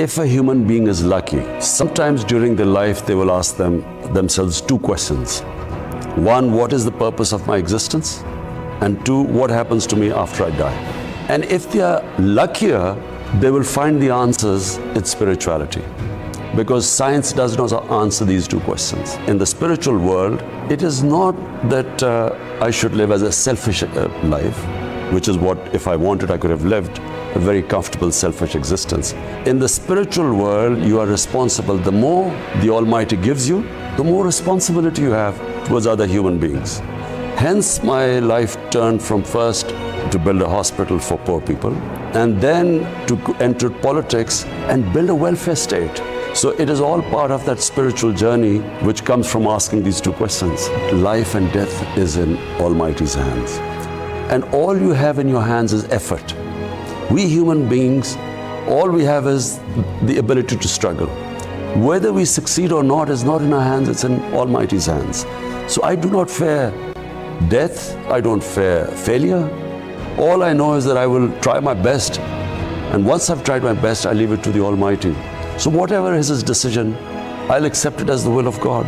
if a human being is lucky, sometimes during their life they will ask themselves two questions. One, what is the purpose of my existence? And two, what happens to me after I die? And if they are luckier, they will find the answers in spirituality. Because science does not answer these two questions. In the spiritual world, it is not that I should live as a selfish life, which is what, if I wanted, I could have lived a very comfortable, selfish existence. In the spiritual world, you are responsible. The more the Almighty gives you, the more responsibility you have towards other human beings. Hence, my life turned from first to build a hospital for poor people, and then to enter politics and build a welfare state. So it is all part of that spiritual journey which comes from asking these two questions. Life and death is in Almighty's hands. And all you have in your hands is effort. We human beings, all we have is the ability to struggle. Whether we succeed or not is not in our hands, it's in Almighty's hands. So I do not fear death, I don't fear failure. All I know is that I will try my best. And once I've tried my best, I leave it to the Almighty. So whatever is His decision, I'll accept it as the will of God.